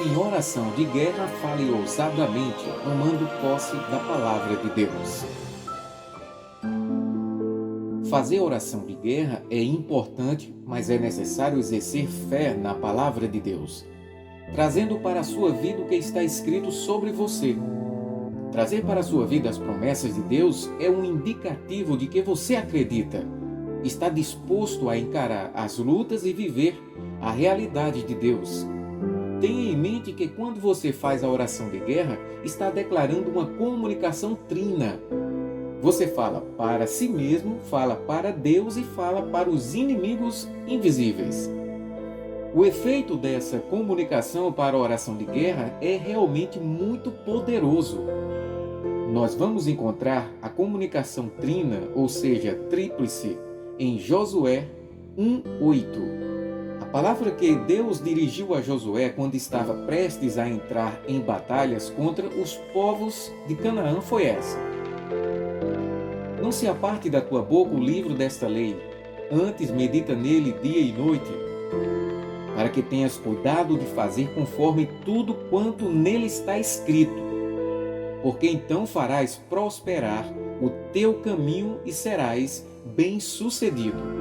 Em oração de guerra, fale ousadamente, tomando posse da palavra de Deus. Fazer oração de guerra é importante, mas é necessário exercer fé na palavra de Deus, trazendo para a sua vida o que está escrito sobre você. Trazer para a sua vida as promessas de Deus é um indicativo de que você acredita, está disposto a encarar as lutas e viver a realidade de Deus. Tenha em mente que quando você faz a oração de guerra, está declarando uma comunicação trina. Você fala para si mesmo, fala para Deus e fala para os inimigos invisíveis. O efeito dessa comunicação para a oração de guerra é realmente muito poderoso. Nós vamos encontrar a comunicação trina, ou seja, tríplice, em Josué 1:8. A palavra que Deus dirigiu a Josué quando estava prestes a entrar em batalhas contra os povos de Canaã foi essa: não se aparte da tua boca o livro desta lei, antes medita nele dia e noite, para que tenhas cuidado de fazer conforme tudo quanto nele está escrito, porque então farás prosperar o teu caminho e serás bem-sucedido.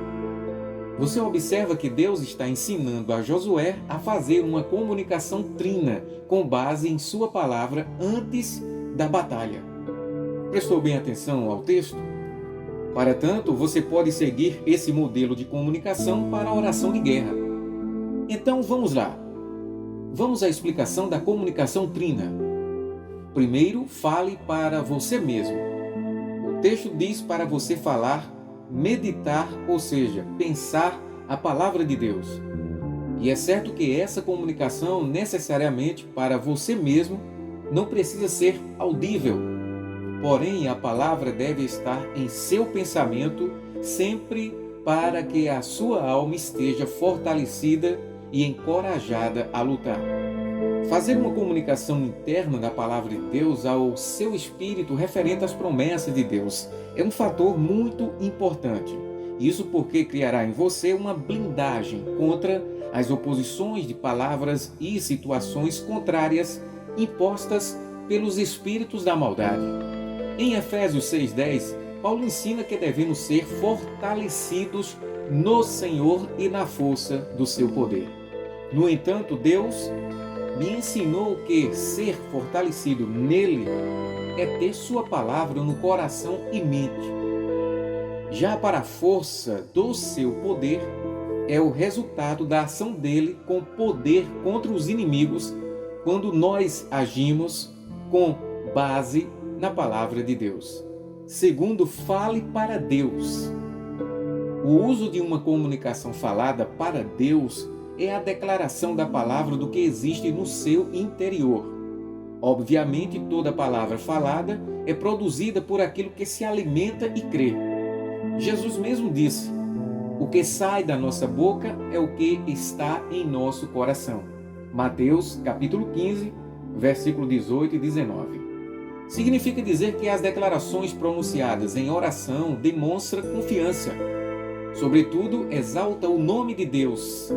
Você observa que Deus está ensinando a Josué a fazer uma comunicação trina com base em sua palavra antes da batalha. Prestou bem atenção ao texto? Para tanto, você pode seguir esse modelo de comunicação para a oração de guerra. Então vamos lá. Vamos à explicação da comunicação trina. Primeiro, fale para você mesmo. O texto diz para você falar, meditar, ou seja, pensar a palavra de Deus. E é certo que essa comunicação, necessariamente para você mesmo, não precisa ser audível. Porém, a palavra deve estar em seu pensamento, sempre para que a sua alma esteja fortalecida e encorajada a lutar. Fazer uma comunicação interna da palavra de Deus ao seu espírito referente às promessas de Deus é um fator muito importante. Isso porque criará em você uma blindagem contra as oposições de palavras e situações contrárias impostas pelos espíritos da maldade. Em Efésios 6:10, Paulo ensina que devemos ser fortalecidos no Senhor e na força do seu poder. No entanto, Deus me ensinou que ser fortalecido nele é ter sua palavra no coração e mente. Já para a força do seu poder, é o resultado da ação dele com poder contra os inimigos quando nós agimos com base na palavra de Deus. Segundo, fale para Deus. O uso de uma comunicação falada para Deus é a declaração da palavra do que existe no seu interior. Obviamente, toda palavra falada é produzida por aquilo que se alimenta e crê. Jesus mesmo disse: o que sai da nossa boca é o que está em nosso coração. Mateus capítulo 15, versículo 18 e 19. Significa dizer que as declarações pronunciadas em oração demonstram confiança. Sobretudo, exalta o nome de Deus.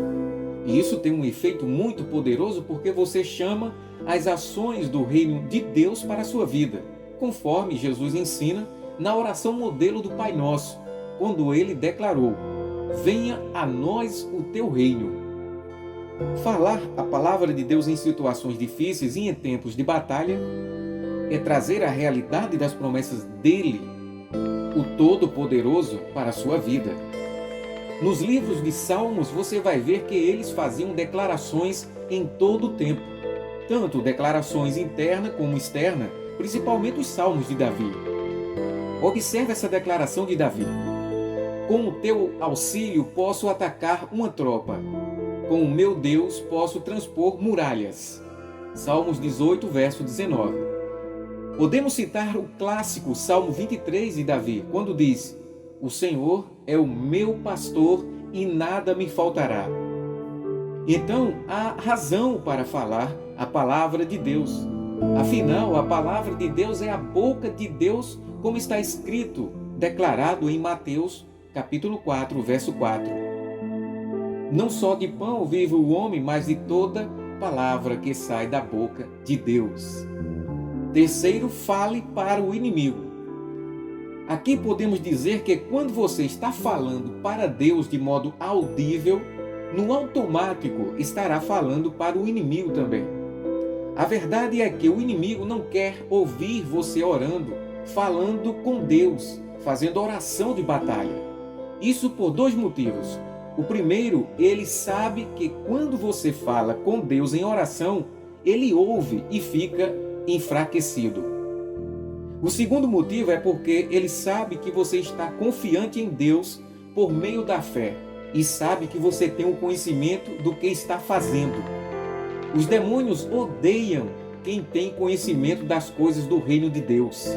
E isso tem um efeito muito poderoso porque você chama as ações do reino de Deus para a sua vida, conforme Jesus ensina na oração modelo do Pai Nosso, quando ele declarou: venha a nós o teu reino. Falar a palavra de Deus em situações difíceis e em tempos de batalha é trazer a realidade das promessas dele, o Todo-Poderoso, para a sua vida. Nos livros de Salmos você vai ver que eles faziam declarações em todo o tempo, tanto declarações interna como externa, principalmente os Salmos de Davi. Observe essa declaração de Davi: com o teu auxílio posso atacar uma tropa, com o meu Deus posso transpor muralhas. Salmos 18, verso 19. Podemos citar o clássico Salmo 23 de Davi, quando diz: o Senhor é o meu pastor e nada me faltará. Então, há razão para falar a palavra de Deus. Afinal, a palavra de Deus é a boca de Deus, como está escrito, declarado em Mateus, capítulo 4, verso 4. Não só de pão vive o homem, mas de toda palavra que sai da boca de Deus. Terceiro, fale para o inimigo. Aqui podemos dizer que quando você está falando para Deus de modo audível, no automático estará falando para o inimigo também. A verdade é que o inimigo não quer ouvir você orando, falando com Deus, fazendo oração de batalha. Isso por dois motivos. O primeiro, ele sabe que quando você fala com Deus em oração, ele ouve e fica enfraquecido. O segundo motivo é porque ele sabe que você está confiante em Deus por meio da fé e sabe que você tem o conhecimento do que está fazendo. Os demônios odeiam quem tem conhecimento das coisas do reino de Deus.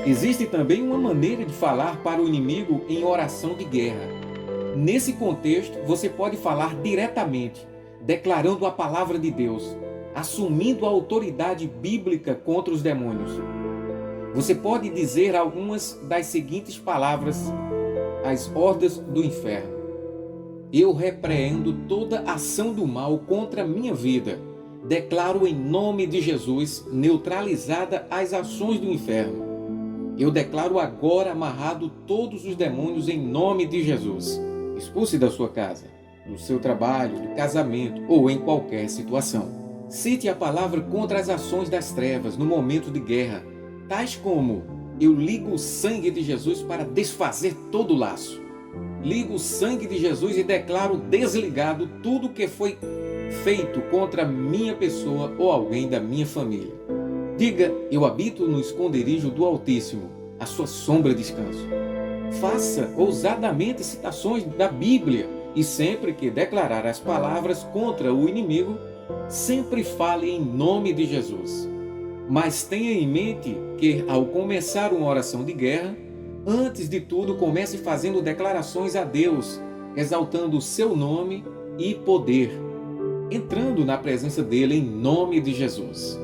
Existe também uma maneira de falar para o inimigo em oração de guerra. Nesse contexto, você pode falar diretamente, declarando a palavra de Deus, assumindo a autoridade bíblica contra os demônios. Você pode dizer algumas das seguintes palavras às hordas do inferno. Eu repreendo toda ação do mal contra a minha vida. Declaro em nome de Jesus, neutralizada as ações do inferno. Eu declaro agora amarrado todos os demônios em nome de Jesus. Expulse da sua casa, do seu trabalho, do casamento ou em qualquer situação. Cite a palavra contra as ações das trevas no momento de guerra, tais como: eu ligo o sangue de Jesus para desfazer todo o laço. Ligo o sangue de Jesus e declaro desligado tudo que foi feito contra minha pessoa ou alguém da minha família. Diga: eu habito no esconderijo do Altíssimo, a sua sombra descanso. Faça ousadamente citações da Bíblia e sempre que declarar as palavras contra o inimigo, sempre fale em nome de Jesus. Mas tenha em mente que, ao começar uma oração de guerra, antes de tudo comece fazendo declarações a Deus, exaltando o seu nome e poder, entrando na presença dele em nome de Jesus.